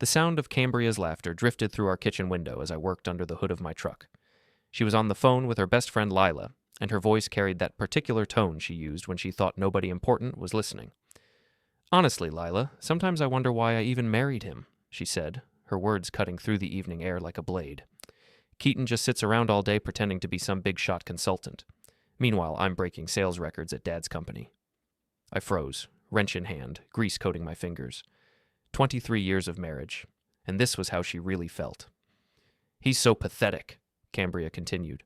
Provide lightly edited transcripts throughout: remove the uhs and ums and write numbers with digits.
The sound of Cambria's laughter drifted through our kitchen window as I worked under the hood of my truck. She was on the phone with her best friend Lila, and her voice carried that particular tone she used when she thought nobody important was listening. "Honestly, Lila, sometimes I wonder why I even married him," she said, her words cutting through the evening air like a blade. "Keaton just sits around all day pretending to be some big-shot consultant. Meanwhile, I'm breaking sales records at Dad's company." I froze, wrench in hand, grease coating my fingers. 23 years of marriage, and this was how she really felt. "He's so pathetic," Cambria continued,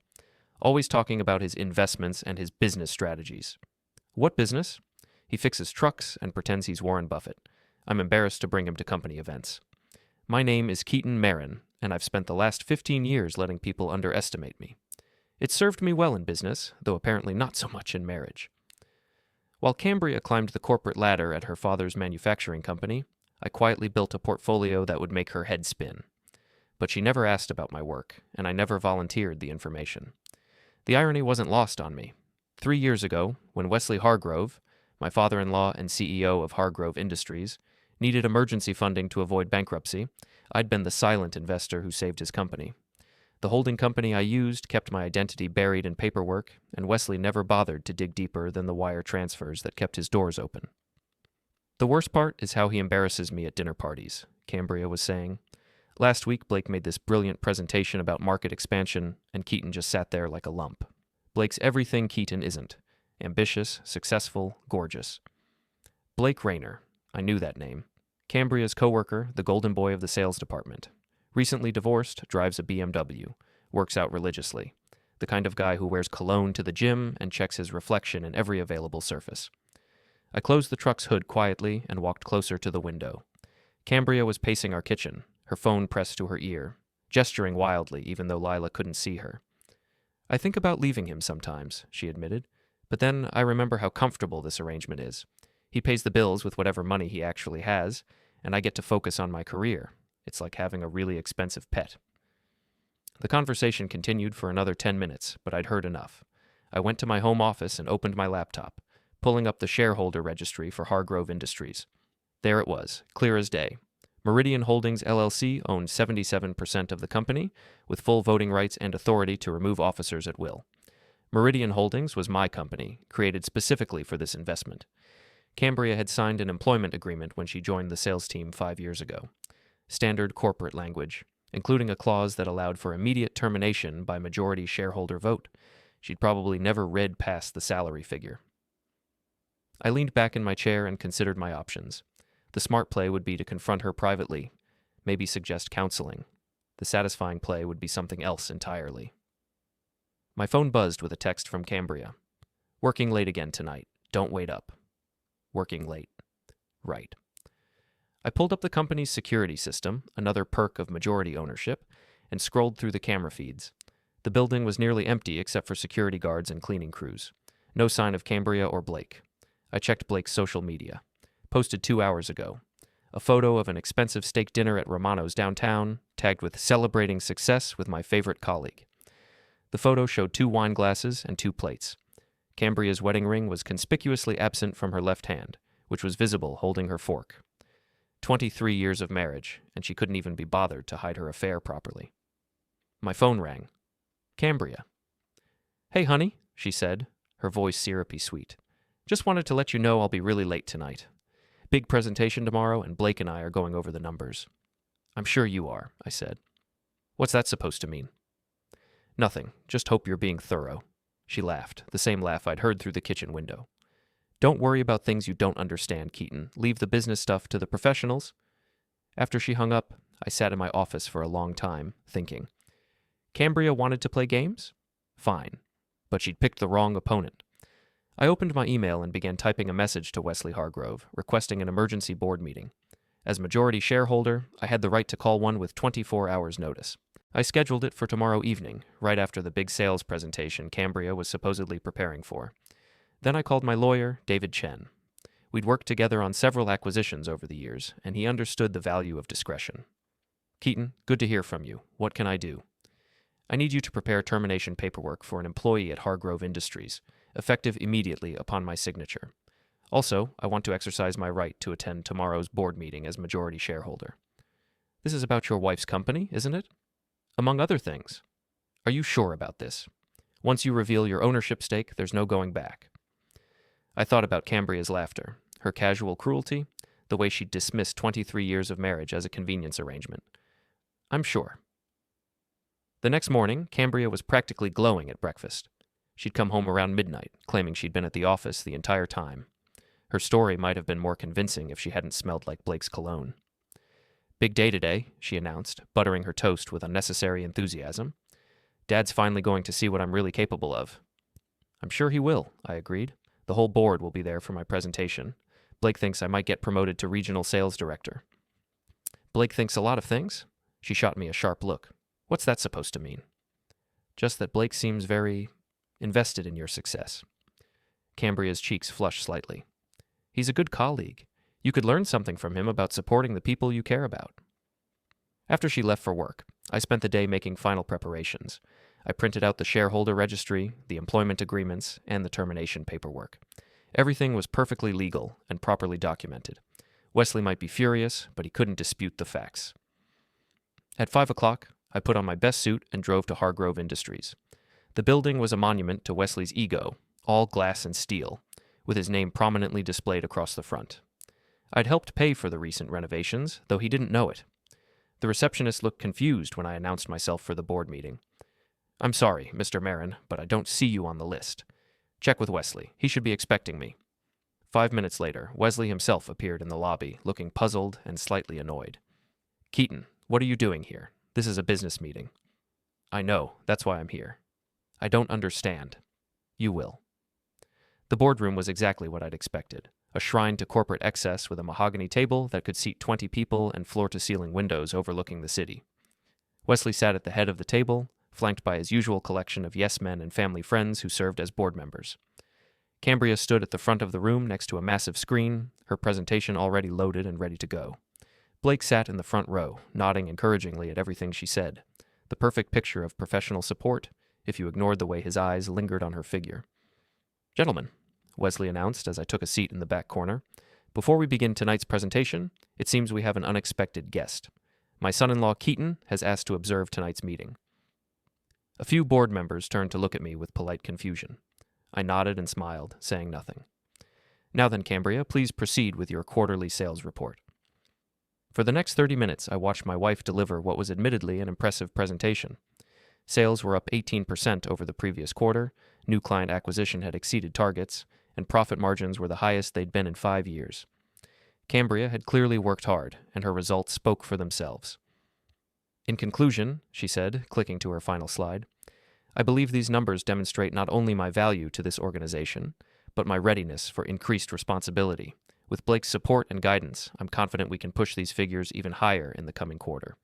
"always talking about his investments and his business strategies." "What business?" "He fixes trucks and pretends he's Warren Buffett. I'm embarrassed to bring him to company events. My name is Keaton Merren, and I've spent the last 15 years letting people underestimate me. It's served me well in business, though apparently not so much in marriage." While Cambria climbed the corporate ladder at her father's manufacturing company, I quietly built a portfolio that would make her head spin. But she never asked about my work, and I never volunteered the information. The irony wasn't lost on me. 3 years ago, when Wesley Hargrove, my father-in-law and CEO of Hargrove Industries, needed emergency funding to avoid bankruptcy, I'd been the silent investor who saved his company. The holding company I used kept my identity buried in paperwork, and Wesley never bothered to dig deeper than the wire transfers that kept his doors open. "The worst part is how he embarrasses me at dinner parties," Cambria was saying. "Last week, Blake made this brilliant presentation about market expansion, and Keaton just sat there like a lump. Blake's everything Keaton isn't. Ambitious, successful, gorgeous. Blake Rayner. I knew that name. Cambria's coworker, the golden boy of the sales department. Recently divorced, drives a BMW, works out religiously. The kind of guy who wears cologne to the gym and checks his reflection in every available surface." I closed the truck's hood quietly and walked closer to the window. Cambria was pacing our kitchen, her phone pressed to her ear, gesturing wildly even though Lila couldn't see her. "I think about leaving him sometimes," she admitted, "but then I remember how comfortable this arrangement is. He pays the bills with whatever money he actually has, and I get to focus on my career. It's like having a really expensive pet." The conversation continued for another 10 minutes, but I'd heard enough. I went to my home office and opened my laptop, pulling up the shareholder registry for Hargrove Industries. There it was, clear as day. Meridian Holdings LLC owned 77% of the company, with full voting rights and authority to remove officers at will. Meridian Holdings was my company, created specifically for this investment. Cambria had signed an employment agreement when she joined the sales team 5 years ago. Standard corporate language, including a clause that allowed for immediate termination by majority shareholder vote. She'd probably never read past the salary figure. I leaned back in my chair and considered my options. The smart play would be to confront her privately, maybe suggest counseling. The satisfying play would be something else entirely. My phone buzzed with a text from Cambria. "Working late again tonight. Don't wait up." Working late. Right. I pulled up the company's security system, another perk of majority ownership, and scrolled through the camera feeds. The building was nearly empty except for security guards and cleaning crews. No sign of Cambria or Blake. I checked Blake's social media. Posted 2 hours ago. A photo of an expensive steak dinner at Romano's downtown, tagged with "celebrating success with my favorite colleague." The photo showed 2 wine glasses and 2 plates. Cambria's wedding ring was conspicuously absent from her left hand, which was visible holding her fork. 23 years of marriage, and she couldn't even be bothered to hide her affair properly. My phone rang. Cambria. "Hey, honey," she said, her voice syrupy sweet. "Just wanted to let you know I'll be really late tonight. Big presentation tomorrow, and Blake and I are going over the numbers." "I'm sure you are," I said. "What's that supposed to mean?" "Nothing. Just hope you're being thorough." She laughed, the same laugh I'd heard through the kitchen window. "Don't worry about things you don't understand, Keaton. Leave the business stuff to the professionals." After she hung up, I sat in my office for a long time, thinking. Cambria wanted to play games? Fine. But she'd picked the wrong opponent. I opened my email and began typing a message to Wesley Hargrove, requesting an emergency board meeting. As majority shareholder, I had the right to call one with 24 hours' notice. I scheduled it for tomorrow evening, right after the big sales presentation Cambria was supposedly preparing for. Then I called my lawyer, David Chen. We'd worked together on several acquisitions over the years, and he understood the value of discretion. "Keaton, good to hear from you. What can I do?" "I need you to prepare termination paperwork for an employee at Hargrove Industries, effective immediately upon my signature. Also, I want to exercise my right to attend tomorrow's board meeting as majority shareholder." This is about your wife's company, isn't it? Among other things. Are you sure about this? Once you reveal your ownership stake, there's no going back. I thought about Cambria's laughter, her casual cruelty, the way she dismissed 23 years of marriage as a convenience arrangement. I'm sure. The next morning, Cambria was practically glowing at breakfast. She'd come home around midnight, claiming she'd been at the office the entire time. Her story might have been more convincing if she hadn't smelled like Blake's cologne. Big day today, she announced, buttering her toast with unnecessary enthusiasm. Dad's finally going to see what I'm really capable of. I'm sure he will, I agreed. The whole board will be there for my presentation. Blake thinks I might get promoted to regional sales director. Blake thinks a lot of things? She shot me a sharp look. What's that supposed to mean? Just that Blake seems very invested in your success. Cambria's cheeks flushed slightly. He's a good colleague. You could learn something from him about supporting the people you care about. After she left for work, I spent the day making final preparations. I printed out the shareholder registry, the employment agreements, and the termination paperwork. Everything was perfectly legal and properly documented. Wesley might be furious, but he couldn't dispute the facts. At 5 o'clock, I put on my best suit and drove to Hargrove Industries. The building was a monument to Wesley's ego, all glass and steel, with his name prominently displayed across the front. I'd helped pay for the recent renovations, though he didn't know it. The receptionist looked confused when I announced myself for the board meeting. I'm sorry, Mr. Merren, but I don't see you on the list. Check with Wesley. He should be expecting me. 5 minutes later, Wesley himself appeared in the lobby, looking puzzled and slightly annoyed. Keaton, what are you doing here? This is a business meeting. I know. That's why I'm here. I don't understand. You will. The boardroom was exactly what I'd expected. A shrine to corporate excess with a mahogany table that could seat 20 people and floor-to-ceiling windows overlooking the city. Wesley sat at the head of the table, flanked by his usual collection of yes-men and family friends who served as board members. Cambria stood at the front of the room next to a massive screen, her presentation already loaded and ready to go. Blake sat in the front row, nodding encouragingly at everything she said, the perfect picture of professional support, if you ignored the way his eyes lingered on her figure. Gentlemen, Wesley announced as I took a seat in the back corner, before we begin tonight's presentation, it seems we have an unexpected guest. My son-in-law Keaton has asked to observe tonight's meeting. A few board members turned to look at me with polite confusion. I nodded and smiled, saying nothing. Now then, Cambria, please proceed with your quarterly sales report. For the next 30 minutes, I watched my wife deliver what was admittedly an impressive presentation. Sales were up 18% over the previous quarter, new client acquisition had exceeded targets, and profit margins were the highest they'd been in 5 years. Cambria had clearly worked hard, and her results spoke for themselves. In conclusion, she said, clicking to her final slide, I believe these numbers demonstrate not only my value to this organization, but my readiness for increased responsibility. With Blake's support and guidance, I'm confident we can push these figures even higher in the coming quarter.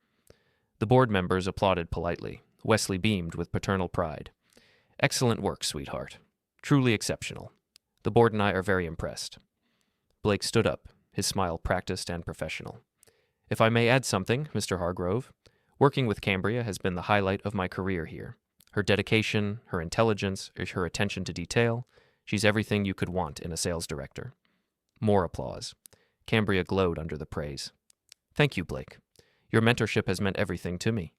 The board members applauded politely. Wesley beamed with paternal pride. Excellent work, sweetheart. Truly exceptional. The board and I are very impressed. Blake stood up, his smile practiced and professional. If I may add something, Mr. Hargrove, working with Cambria has been the highlight of my career here. Her dedication, her intelligence, her attention to detail, she's everything you could want in a sales director. More applause. Cambria glowed under the praise. Thank you, Blake. Your mentorship has meant everything to me.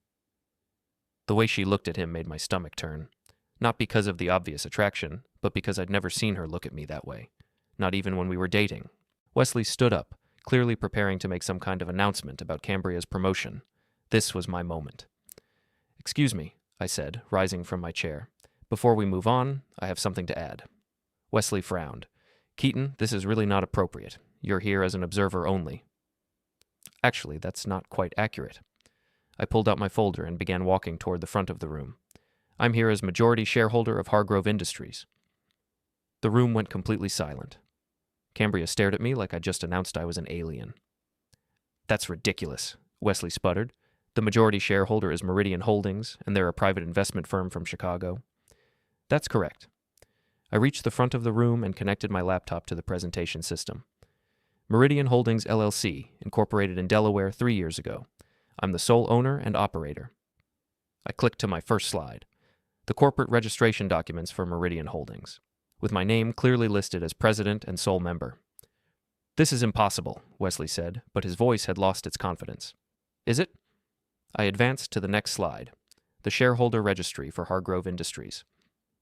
The way she looked at him made my stomach turn. Not because of the obvious attraction, but because I'd never seen her look at me that way. Not even when we were dating. Wesley stood up, clearly preparing to make some kind of announcement about Cambria's promotion. This was my moment. Excuse me, I said, rising from my chair. Before we move on, I have something to add. Wesley frowned. Keaton, this is really not appropriate. You're here as an observer only. Actually, that's not quite accurate. I pulled out my folder and began walking toward the front of the room. I'm here as majority shareholder of Hargrove Industries. The room went completely silent. Cambria stared at me like I just announced I was an alien. That's ridiculous, Wesley sputtered. The majority shareholder is Meridian Holdings, and they're a private investment firm from Chicago. That's correct. I reached the front of the room and connected my laptop to the presentation system. Meridian Holdings, LLC, incorporated in Delaware 3 years ago. I'm the sole owner and operator. I clicked to my first slide. The corporate registration documents for Meridian Holdings, with my name clearly listed as president and sole member. This is impossible, Wesley said, but his voice had lost its confidence. Is it? I advanced to the next slide. The shareholder registry for Hargrove Industries.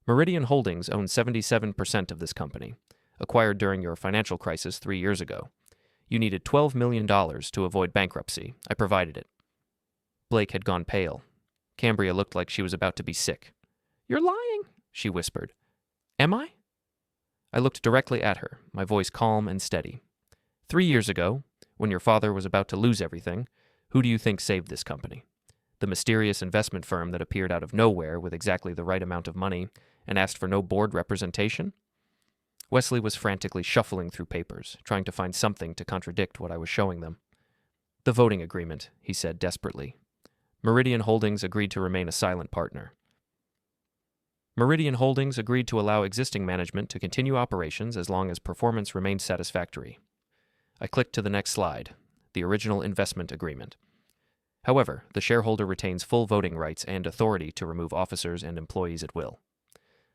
Meridian Holdings owns 77% of this company, acquired during your financial crisis 3 years ago. You needed $12 million to avoid bankruptcy. I provided it. Blake had gone pale. Cambria looked like she was about to be sick. "You're lying," she whispered. "Am I?" I looked directly at her, my voice calm and steady. 3 years ago, when your father was about to lose everything, who do you think saved this company? The mysterious investment firm that appeared out of nowhere with exactly the right amount of money and asked for no board representation? Wesley was frantically shuffling through papers, trying to find something to contradict what I was showing them. "The voting agreement," he said desperately. Meridian Holdings agreed to remain a silent partner. Meridian Holdings agreed to allow existing management to continue operations as long as performance remained satisfactory. I clicked to the next slide, the original investment agreement. However, the shareholder retains full voting rights and authority to remove officers and employees at will.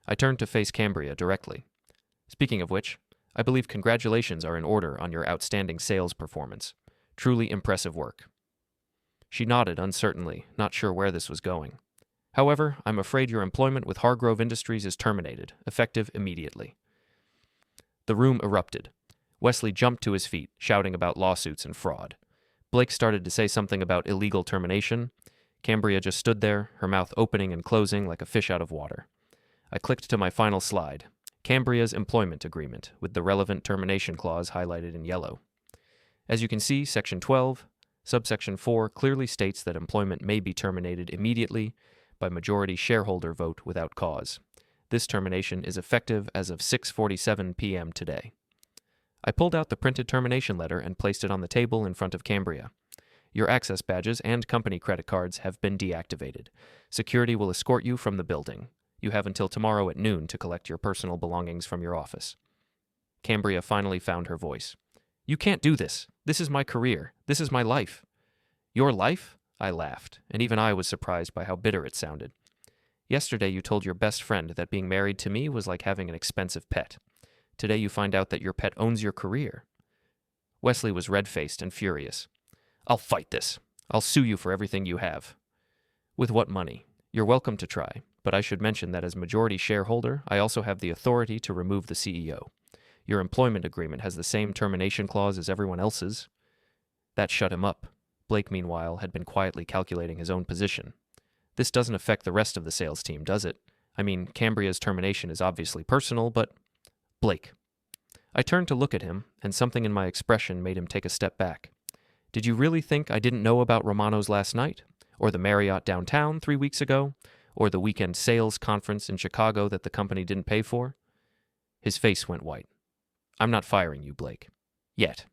I turned to face Cambria directly. "Speaking of which, I believe congratulations are in order on your outstanding sales performance. Truly impressive work." She nodded uncertainly, not sure where this was going. "However, I'm afraid your employment with Hargrove Industries is terminated, effective immediately." The room erupted. Wesley jumped to his feet, shouting about lawsuits and fraud. Blake started to say something about illegal termination. Cambria just stood there, her mouth opening and closing like a fish out of water. I clicked to my final slide, Cambria's employment agreement, with the relevant termination clause highlighted in yellow. As you can see, Section 12, Subsection 4 clearly states that employment may be terminated immediately by majority shareholder vote without cause. This termination is effective as of 6:47 p.m. today. I pulled out the printed termination letter and placed it on the table in front of Cambria. "Your access badges and company credit cards have been deactivated. Security will escort you from the building. You have until tomorrow at noon to collect your personal belongings from your office." Cambria finally found her voice. "You can't do this. This is my career. This is my life." "Your life?" I laughed, and even I was surprised by how bitter it sounded. "Yesterday you told your best friend that being married to me was like having an expensive pet. Today you find out that your pet owns your career." Wesley was red-faced and furious. "I'll fight this. I'll sue you for everything you have." "With what money? You're welcome to try, but I should mention that as majority shareholder, I also have the authority to remove the CEO. Your employment agreement has the same termination clause as everyone else's." That shut him up. Blake, meanwhile, had been quietly calculating his own position. "This doesn't affect the rest of the sales team, does it? I mean, Cambria's termination is obviously personal, but—" "Blake." I turned to look at him, and something in my expression made him take a step back. "Did you really think I didn't know about Romano's last night? Or the Marriott downtown 3 weeks ago? Or the weekend sales conference in Chicago that the company didn't pay for?" His face went white. "I'm not firing you, Blake. Yet.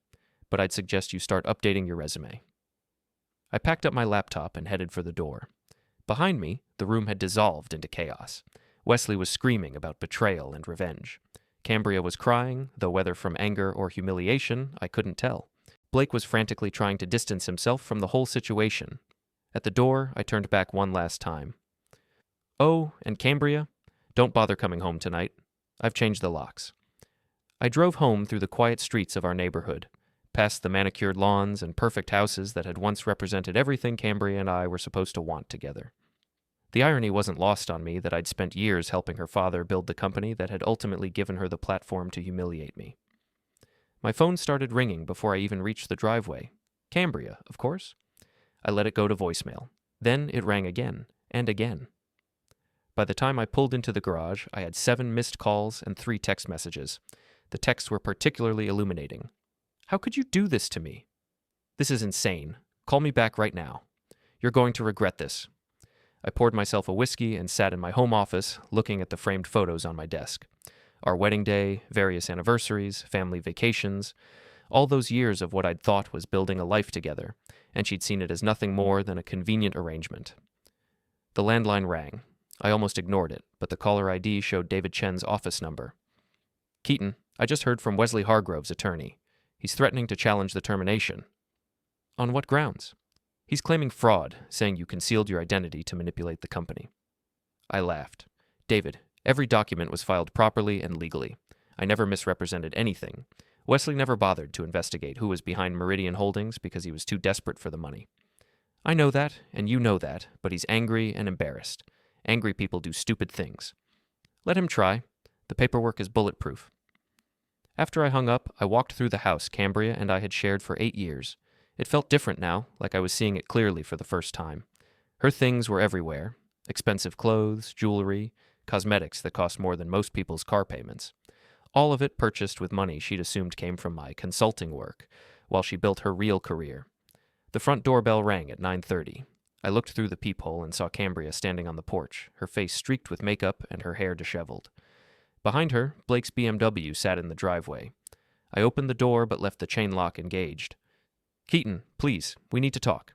But I'd suggest you start updating your resume." I packed up my laptop and headed for the door. Behind me, the room had dissolved into chaos. Wesley was screaming about betrayal and revenge. Cambria was crying, though whether from anger or humiliation, I couldn't tell. Blake was frantically trying to distance himself from the whole situation. At the door, I turned back one last time. "Oh, and Cambria, don't bother coming home tonight. I've changed the locks." I drove home through the quiet streets of our neighborhood, past the manicured lawns and perfect houses that had once represented everything Cambria and I were supposed to want together. The irony wasn't lost on me that I'd spent years helping her father build the company that had ultimately given her the platform to humiliate me. My phone started ringing before I even reached the driveway. Cambria, of course. I let it go to voicemail. Then it rang again, and again. By the time I pulled into the garage, I had 7 missed calls and 3 text messages. The texts were particularly illuminating. "How could you do this to me? This is insane. Call me back right now. You're going to regret this." I poured myself a whiskey and sat in my home office, looking at the framed photos on my desk. Our wedding day, various anniversaries, family vacations, all those years of what I'd thought was building a life together, and she'd seen it as nothing more than a convenient arrangement. The landline rang. I almost ignored it, but the caller ID showed David Chen's office number. "Keaton, I just heard from Wesley Hargrove's attorney. He's threatening to challenge the termination." "On what grounds?" "He's claiming fraud, saying you concealed your identity to manipulate the company." I laughed. "David, every document was filed properly and legally. I never misrepresented anything. Wesley never bothered to investigate who was behind Meridian Holdings because he was too desperate for the money. I know that, and you know that, but he's angry and embarrassed. Angry people do stupid things. Let him try. The paperwork is bulletproof. After I hung up, I walked through the house Cambria and I had shared for 8 years. It felt different now, like I was seeing it clearly for the first time. Her things were everywhere. Expensive clothes, jewelry, cosmetics that cost more than most people's car payments. All of it purchased with money she'd assumed came from my consulting work, while she built her real career. The front doorbell rang at 9:30. I looked through the peephole and saw Cambria standing on the porch, her face streaked with makeup and her hair disheveled. Behind her, Blake's BMW sat in the driveway. I opened the door but left the chain lock engaged. Keaton, please, we need to talk.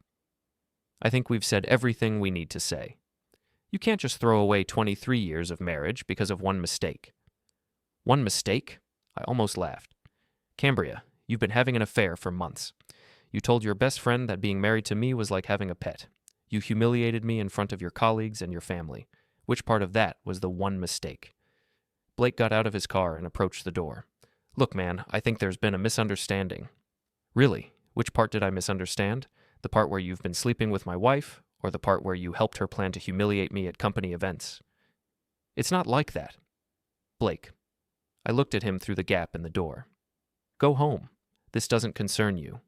I think we've said everything we need to say. You can't just throw away 23 years of marriage because of one mistake. One mistake? I almost laughed. Cambria, you've been having an affair for months. You told your best friend that being married to me was like having a pet. You humiliated me in front of your colleagues and your family. Which part of that was the one mistake? Blake got out of his car and approached the door. Look, man, I think there's been a misunderstanding. Really? Which part did I misunderstand? The part where you've been sleeping with my wife, or the part where you helped her plan to humiliate me at company events? It's not like that. Blake. I looked at him through the gap in the door. Go home. This doesn't concern you.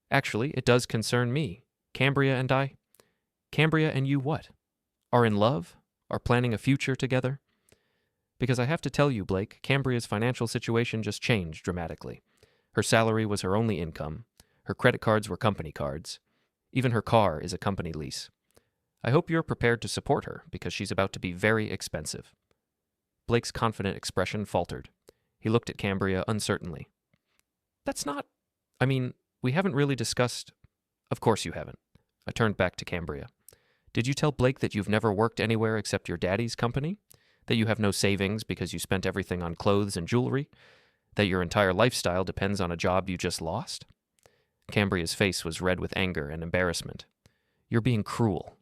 Actually, it does concern me. Cambria and you what? Are in love? Are planning a future together? Because I have to tell you, Blake, Cambria's financial situation just changed dramatically. Her salary was her only income. Her credit cards were company cards. Even her car is a company lease. I hope you're prepared to support her, because she's about to be very expensive. Blake's confident expression faltered. He looked at Cambria uncertainly. We haven't really discussed... Of course you haven't. I turned back to Cambria. Did you tell Blake that you've never worked anywhere except your daddy's company? That you have no savings because you spent everything on clothes and jewelry? That your entire lifestyle depends on a job you just lost? Cambria's face was red with anger and embarrassment. You're being cruel.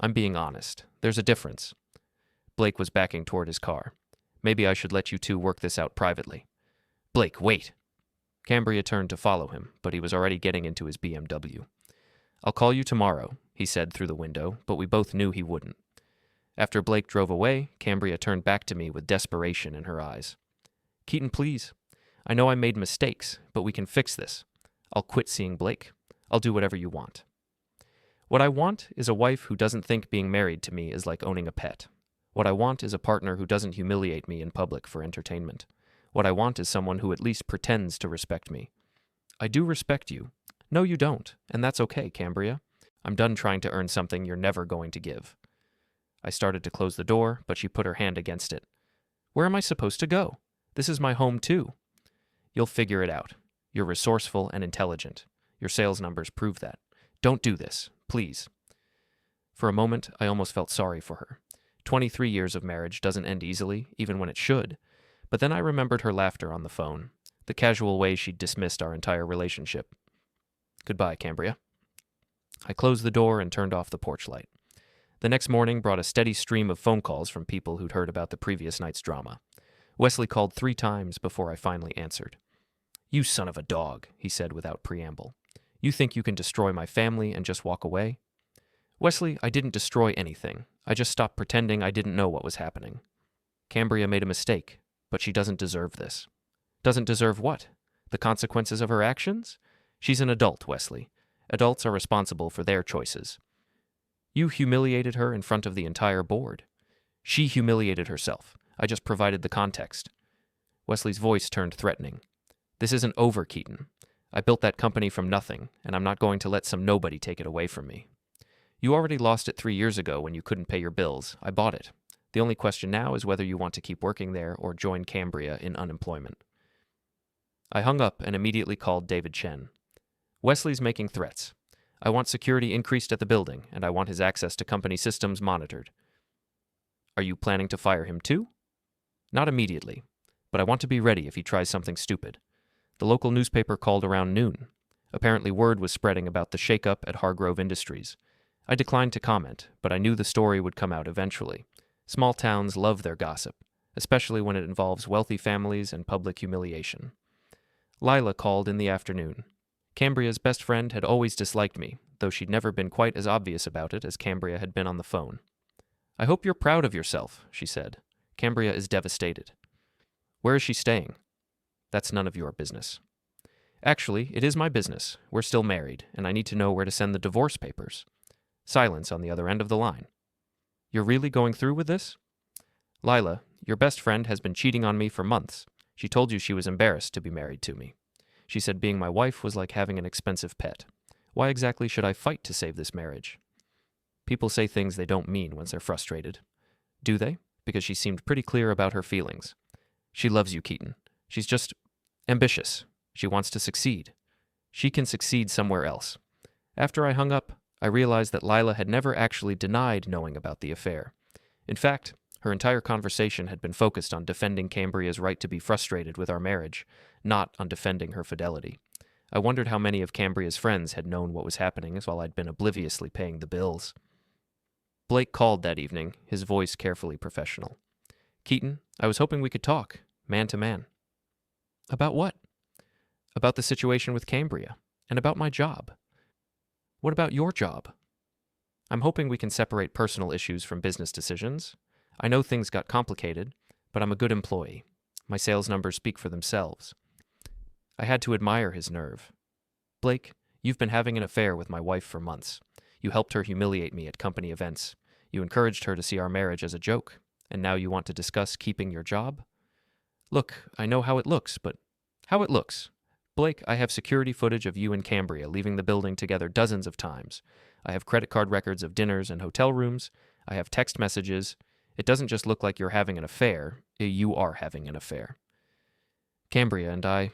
I'm being honest. There's a difference. Blake was backing toward his car. Maybe I should let you two work this out privately. Blake, wait! Cambria turned to follow him, but he was already getting into his BMW. I'll call you tomorrow, he said through the window, but we both knew he wouldn't. After Blake drove away, Cambria turned back to me with desperation in her eyes. Keaton, please. I know I made mistakes, but we can fix this. I'll quit seeing Blake. I'll do whatever you want. What I want is a wife who doesn't think being married to me is like owning a pet. What I want is a partner who doesn't humiliate me in public for entertainment. What I want is someone who at least pretends to respect me. I do respect you. No, you don't, and that's okay, Cambria. I'm done trying to earn something you're never going to give. I started to close the door, but she put her hand against it. Where am I supposed to go? This is my home, too. You'll figure it out. You're resourceful and intelligent. Your sales numbers prove that. Don't do this, please. For a moment, I almost felt sorry for her. 23 years of marriage doesn't end easily, even when it should. But then I remembered her laughter on the phone, the casual way she'd dismissed our entire relationship. Goodbye, Cambria. I closed the door and turned off the porch light. The next morning brought a steady stream of phone calls from people who'd heard about the previous night's drama. Wesley called 3 times before I finally answered. You son of a dog, he said without preamble. You think you can destroy my family and just walk away? Wesley, I didn't destroy anything. I just stopped pretending I didn't know what was happening. Cambria made a mistake, but she doesn't deserve this. Doesn't deserve what? The consequences of her actions? She's an adult, Wesley. Adults are responsible for their choices. You humiliated her in front of the entire board. She humiliated herself. I just provided the context. Wesley's voice turned threatening. This isn't over, Keaton. I built that company from nothing, and I'm not going to let some nobody take it away from me. You already lost it 3 years ago when you couldn't pay your bills. I bought it. The only question now is whether you want to keep working there or join Cambria in unemployment. I hung up and immediately called David Chen. Wesley's making threats. I want security increased at the building, and I want his access to company systems monitored. Are you planning to fire him too? Not immediately, but I want to be ready if he tries something stupid. The local newspaper called around noon. Apparently word was spreading about the shakeup at Hargrove Industries. I declined to comment, but I knew the story would come out eventually. Small towns love their gossip, especially when it involves wealthy families and public humiliation. Lila called in the afternoon. Cambria's best friend had always disliked me, though she'd never been quite as obvious about it as Cambria had been on the phone. "I hope you're proud of yourself," she said. "Cambria is devastated." "Where is she staying?" "That's none of your business." "Actually, it is my business. We're still married, and I need to know where to send the divorce papers." Silence on the other end of the line. "You're really going through with this?" "Lila, your best friend has been cheating on me for months. She told you she was embarrassed to be married to me. She said being my wife was like having an expensive pet. Why exactly should I fight to save this marriage?" People say things they don't mean when they're frustrated. Do they? Because she seemed pretty clear about her feelings. "She loves you, Keaton. She's just ambitious. She wants to succeed. She can succeed somewhere else." After I hung up, I realized that Lila had never actually denied knowing about the affair. In fact, her entire conversation had been focused on defending Cambria's right to be frustrated with our marriage, not on defending her fidelity. I wondered how many of Cambria's friends had known what was happening while I'd been obliviously paying the bills. Blake called that evening, his voice carefully professional. "Keaton, I was hoping we could talk, man to man." "About what?" "About the situation with Cambria, and about my job." "What about your job?" "I'm hoping we can separate personal issues from business decisions. I know things got complicated, but I'm a good employee. My sales numbers speak for themselves." I had to admire his nerve. "Blake, you've been having an affair with my wife for months. You helped her humiliate me at company events. You encouraged her to see our marriage as a joke, and now you want to discuss keeping your job? Look, I know how it looks, but how it looks. Blake, I have security footage of you and Cambria leaving the building together dozens of times. I have credit card records of dinners and hotel rooms. I have text messages. It doesn't just look like you're having an affair. You are having an affair. Cambria and I,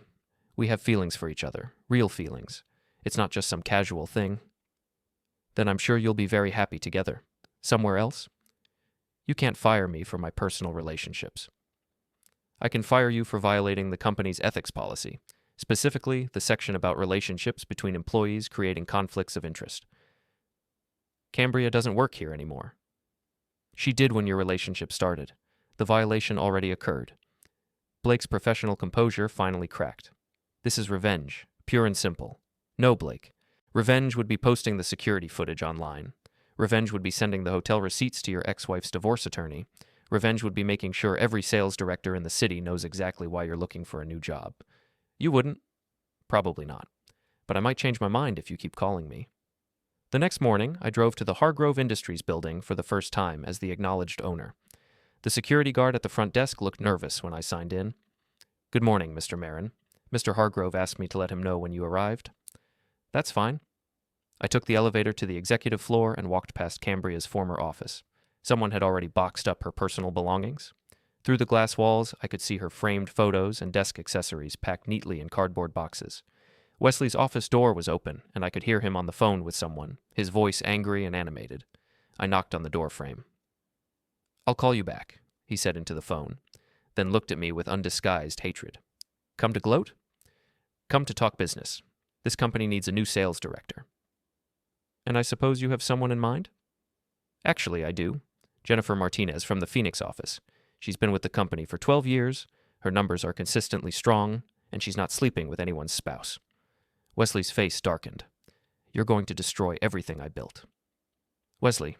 we have feelings for each other, real feelings. It's not just some casual thing. Then I'm sure you'll be very happy together. Somewhere else? You can't fire me for my personal relationships. I can fire you for violating the company's ethics policy, specifically the section about relationships between employees creating conflicts of interest. Cambria doesn't work here anymore. She did when your relationship started. The violation already occurred. Blake's professional composure finally cracked. This is revenge, pure and simple. No, Blake. Revenge would be posting the security footage online. Revenge would be sending the hotel receipts to your ex-wife's divorce attorney. Revenge would be making sure every sales director in the city knows exactly why you're looking for a new job. You wouldn't. Probably not. But I might change my mind if you keep calling me. The next morning, I drove to the Hargrove Industries building for the first time as the acknowledged owner. The security guard at the front desk looked nervous when I signed in. "Good morning, Mr. Merren. Mr. Hargrove asked me to let him know when you arrived." "That's fine." I took the elevator to the executive floor and walked past Cambria's former office. Someone had already boxed up her personal belongings. Through the glass walls, I could see her framed photos and desk accessories packed neatly in cardboard boxes. Wesley's office door was open, and I could hear him on the phone with someone, his voice angry and animated. I knocked on the door frame. "I'll call you back," he said into the phone, then looked at me with undisguised hatred. "Come to gloat?" "Come to talk business. This company needs a new sales director." "And I suppose you have someone in mind?" "Actually, I do. Jennifer Martinez from the Phoenix office. She's been with the company for 12 years, her numbers are consistently strong, and she's not sleeping with anyone's spouse." Wesley's face darkened. "You're going to destroy everything I built." "Wesley,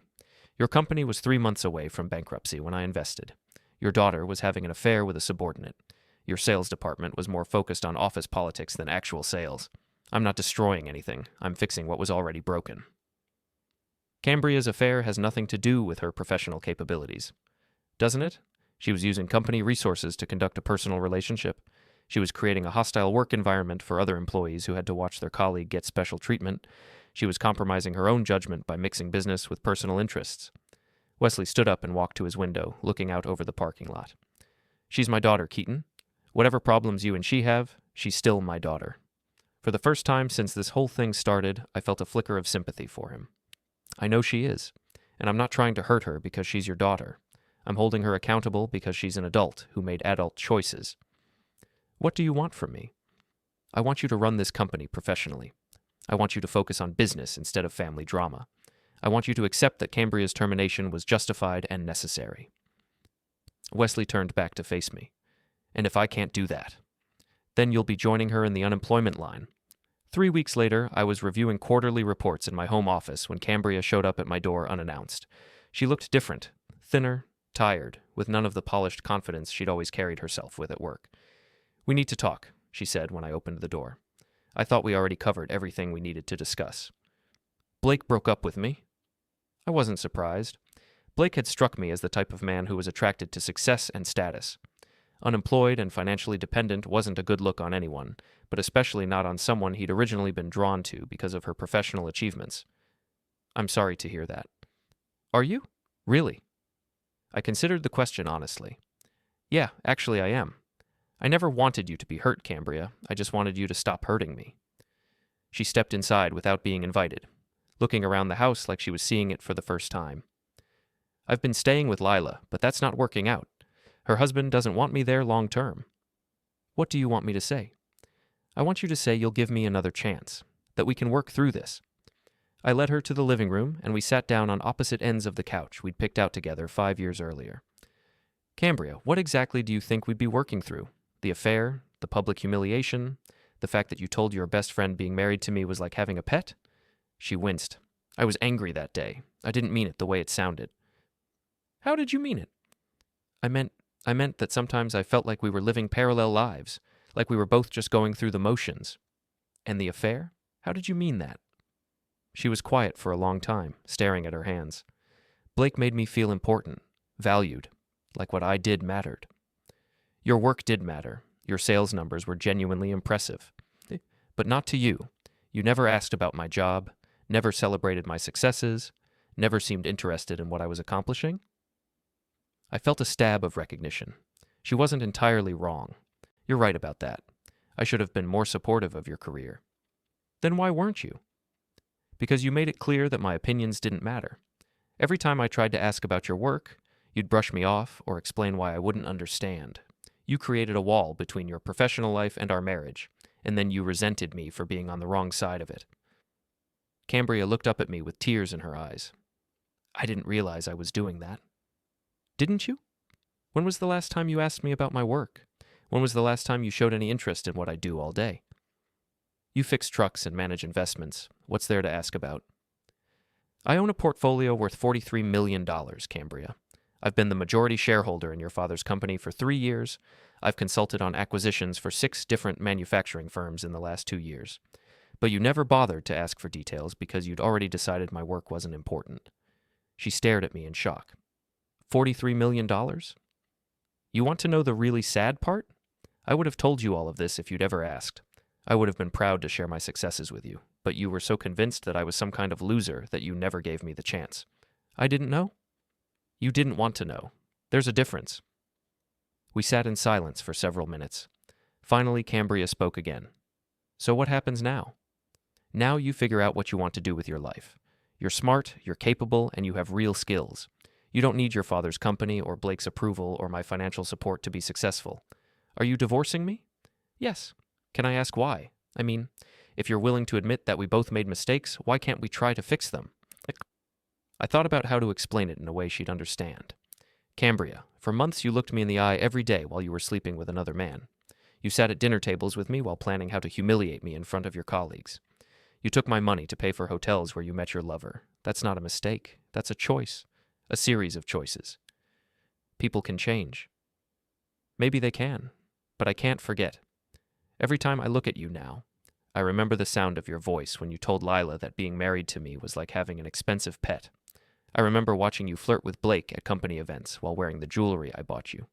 your company was 3 months away from bankruptcy when I invested. Your daughter was having an affair with a subordinate. Your sales department was more focused on office politics than actual sales. I'm not destroying anything. I'm fixing what was already broken." Cambria's affair has nothing to do with her professional capabilities. Doesn't it? She was using company resources to conduct a personal relationship. She was creating a hostile work environment for other employees who had to watch their colleague get special treatment. She was compromising her own judgment by mixing business with personal interests. Wesley stood up and walked to his window, looking out over the parking lot. "She's my daughter, Keaton. Whatever problems you and she have, she's still my daughter." For the first time since this whole thing started, I felt a flicker of sympathy for him. I know she is, and I'm not trying to hurt her because she's your daughter. I'm holding her accountable because she's an adult who made adult choices. What do you want from me? I want you to run this company professionally. I want you to focus on business instead of family drama. I want you to accept that Cambria's termination was justified and necessary. Wesley turned back to face me. "And if I can't do that, then you'll be joining her in the unemployment line. 3 weeks later, I was reviewing quarterly reports in my home office when Cambria showed up at my door unannounced. She looked different, thinner, tired, with none of the polished confidence she'd always carried herself with at work. "We need to talk," she said when I opened the door. I thought we already covered everything we needed to discuss. "Blake broke up with me." I wasn't surprised. Blake had struck me as the type of man who was attracted to success and status. Unemployed and financially dependent wasn't a good look on anyone, but especially not on someone he'd originally been drawn to because of her professional achievements. "I'm sorry to hear that." "Are you? Really?" I considered the question honestly. "Yeah, actually I am. I never wanted you to be hurt, Cambria. I just wanted you to stop hurting me." She stepped inside without being invited, looking around the house like she was seeing it for the first time. "I've been staying with Lila, but that's not working out. Her husband doesn't want me there long term." "What do you want me to say?" "I want you to say you'll give me another chance, that we can work through this." I led her to the living room, and we sat down on opposite ends of the couch we'd picked out together 5 years earlier. "Cambria, what exactly do you think we'd be working through? The affair? The public humiliation? The fact that you told your best friend being married to me was like having a pet?" She winced. "I was angry that day. I didn't mean it the way it sounded." "How did you mean it?" I meant that sometimes I felt like we were living parallel lives, like we were both just going through the motions." "And the affair? How did you mean that?" She was quiet for a long time, staring at her hands. "Blake made me feel important, valued, like what I did mattered. Your work did matter. Your sales numbers were genuinely impressive. But not to you. You never asked about my job, never celebrated my successes, never seemed interested in what I was accomplishing." I felt a stab of recognition. She wasn't entirely wrong. "You're right about that. I should have been more supportive of your career." "Then why weren't you?" "Because you made it clear that my opinions didn't matter. Every time I tried to ask about your work, you'd brush me off or explain why I wouldn't understand. You created a wall between your professional life and our marriage, and then you resented me for being on the wrong side of it." Cambria looked up at me with tears in her eyes. "I didn't realize I was doing that." "Didn't you? When was the last time you asked me about my work? When was the last time you showed any interest in what I do all day?" "You fix trucks and manage investments. What's there to ask about?" "I own a portfolio worth $43 million, Cambria. I've been the majority shareholder in your father's company for 3 years. I've consulted on acquisitions for 6 different manufacturing firms in the last 2 years. But you never bothered to ask for details because you'd already decided my work wasn't important." She stared at me in shock. $43 million? You want to know the really sad part? I would have told you all of this if you'd ever asked. I would have been proud to share my successes with you, but you were so convinced that I was some kind of loser that you never gave me the chance. I didn't know? You didn't want to know. There's a difference. We sat in silence for several minutes. Finally, Cambria spoke again. "So what happens now? Now you figure out what you want to do with your life. You're smart, you're capable, and you have real skills. You don't need your father's company or Blake's approval or my financial support to be successful. Are you divorcing me?" "Yes." "Can I ask why? I mean, if you're willing to admit that we both made mistakes, why can't we try to fix them?" I thought about how to explain it in a way she'd understand. "Cambria, for months you looked me in the eye every day while you were sleeping with another man. You sat at dinner tables with me while planning how to humiliate me in front of your colleagues. You took my money to pay for hotels where you met your lover. That's not a mistake. That's a choice. A series of choices. People can change. Maybe they can, but I can't forget. Every time I look at you now, I remember the sound of your voice when you told Lila that being married to me was like having an expensive pet. I remember watching you flirt with Blake at company events while wearing the jewelry I bought you.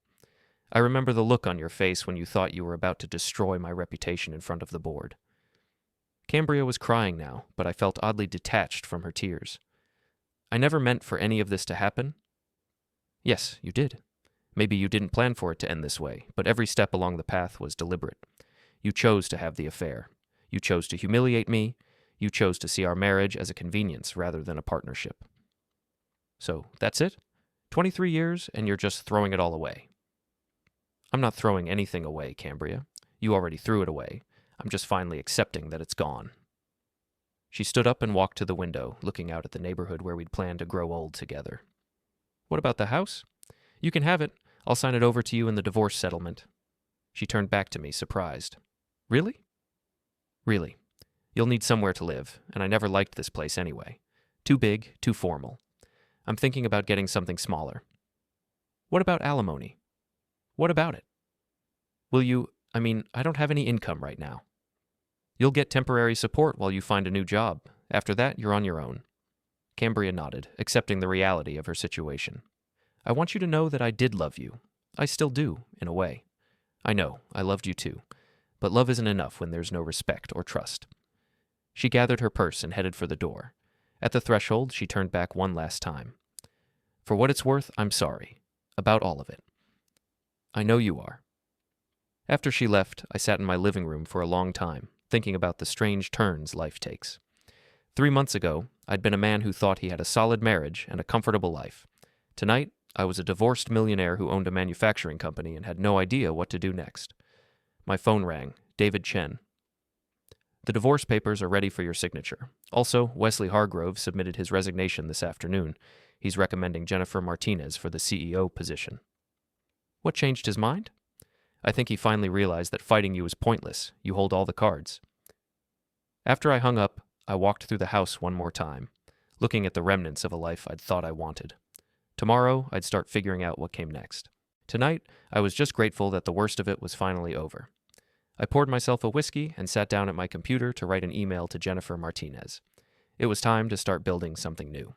I remember the look on your face when you thought you were about to destroy my reputation in front of the board." Cambria was crying now, but I felt oddly detached from her tears. "I never meant for any of this to happen." "Yes, you did. Maybe you didn't plan for it to end this way, but every step along the path was deliberate. You chose to have the affair. You chose to humiliate me. You chose to see our marriage as a convenience rather than a partnership. So, that's it? 23 years, and you're just throwing it all away." "I'm not throwing anything away, Cambria. You already threw it away. I'm just finally accepting that it's gone." She stood up and walked to the window, looking out at the neighborhood where we'd planned to grow old together. "What about the house?" "You can have it. I'll sign it over to you in the divorce settlement." She turned back to me, surprised. "Really?" "Really. You'll need somewhere to live, and I never liked this place anyway. Too big, too formal. I'm thinking about getting something smaller. What about alimony? What about it? I don't have any income right now. You'll get temporary support while you find a new job. After that, you're on your own. Cambria nodded, accepting the reality of her situation. I want you to know that I did love you. I still do, in a way. I know, I loved you too. But love isn't enough when there's no respect or trust. She gathered her purse and headed for the door. At the threshold, she turned back one last time. For what it's worth, I'm sorry. About all of it. I know you are. After she left, I sat in my living room for a long time, thinking about the strange turns life takes. 3 months ago, I'd been a man who thought he had a solid marriage and a comfortable life. Tonight, I was a divorced millionaire who owned a manufacturing company and had no idea what to do next. My phone rang. David Chen. The divorce papers are ready for your signature. Also, Wesley Hargrove submitted his resignation this afternoon. He's recommending Jennifer Martinez for the CEO position. What changed his mind? I think he finally realized that fighting you is pointless. You hold all the cards. After I hung up, I walked through the house one more time, looking at the remnants of a life I'd thought I wanted. Tomorrow, I'd start figuring out what came next. Tonight, I was just grateful that the worst of it was finally over. I poured myself a whiskey and sat down at my computer to write an email to Jennifer Martinez. It was time to start building something new.